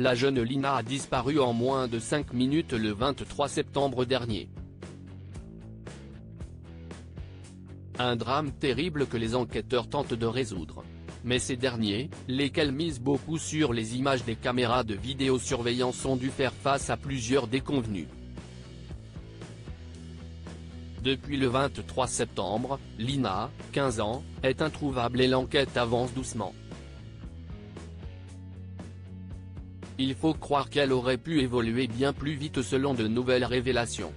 La jeune Lina a disparu en moins de 5 minutes le 23 septembre dernier. Un drame terrible que les enquêteurs tentent de résoudre. Mais ces derniers, lesquels misent beaucoup sur les images des caméras de vidéosurveillance, ont dû faire face à plusieurs déconvenues. Depuis le 23 septembre, Lina, 15 ans, est introuvable et l'enquête avance doucement. Il faut croire qu'elle aurait pu évoluer bien plus vite selon de nouvelles révélations.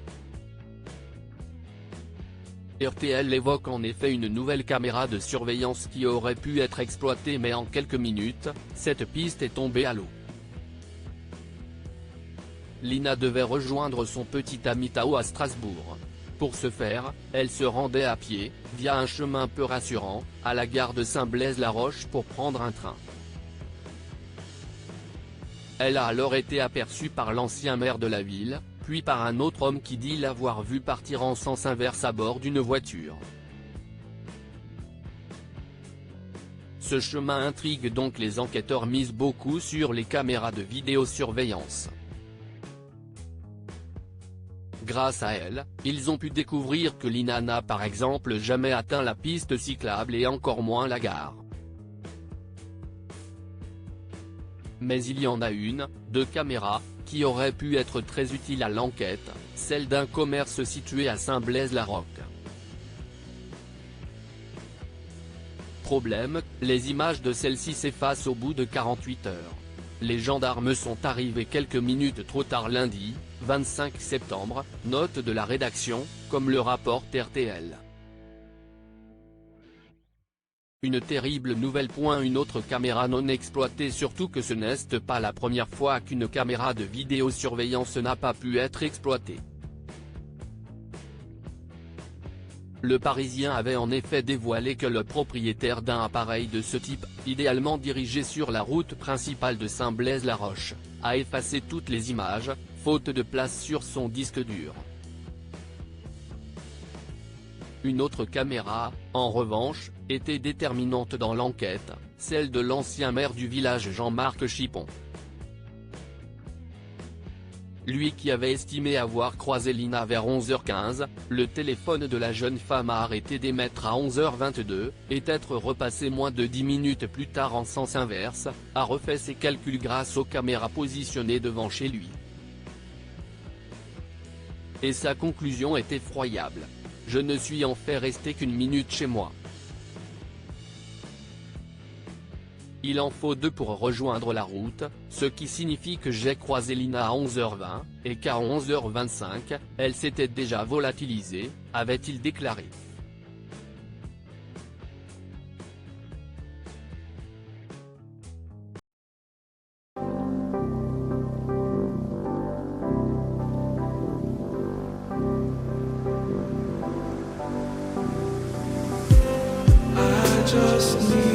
RTL évoque en effet une nouvelle caméra de surveillance qui aurait pu être exploitée, mais en quelques minutes, cette piste est tombée à l'eau. Lina devait rejoindre son petit ami Tao à Strasbourg. Pour ce faire, elle se rendait à pied, via un chemin peu rassurant, à la gare de Saint-Blaise-la-Roche pour prendre un train. Elle a alors été aperçue par l'ancien maire de la ville, puis par un autre homme qui dit l'avoir vue partir en sens inverse à bord d'une voiture. Ce chemin intrigue donc les enquêteurs, misent beaucoup sur les caméras de vidéosurveillance. Grâce à elle, ils ont pu découvrir que Lina n'a par exemple jamais atteint la piste cyclable et encore moins la gare. Mais il y en a une, deux caméras, qui auraient pu être très utiles à l'enquête, celle d'un commerce situé à Saint-Blaise-la-Roche. Problème, les images de celle-ci s'effacent au bout de 48 heures. Les gendarmes sont arrivés quelques minutes trop tard lundi, 25 septembre, note de la rédaction, comme le rapporte RTL. Une terrible nouvelle. Une autre caméra non exploitée, surtout que ce n'est pas la première fois qu'une caméra de vidéosurveillance n'a pas pu être exploitée. Le Parisien avait en effet dévoilé que le propriétaire d'un appareil de ce type, idéalement dirigé sur la route principale de Saint-Blaise-la-Roche, a effacé toutes les images, faute de place sur son disque dur. Une autre caméra, en revanche, était déterminante dans l'enquête, celle de l'ancien maire du village Jean-Marc Chipon. Lui qui avait estimé avoir croisé Lina vers 11h15, le téléphone de la jeune femme a arrêté d'émettre à 11h22, et être repassé moins de 10 minutes plus tard en sens inverse, a refait ses calculs grâce aux caméras positionnées devant chez lui. Et sa conclusion est effroyable. Je ne suis en fait resté qu'une minute chez moi. Il en faut 2 pour rejoindre la route, ce qui signifie que j'ai croisé Lina à 11h20, et qu'à 11h25, elle s'était déjà volatilisée, avait-il déclaré. I just need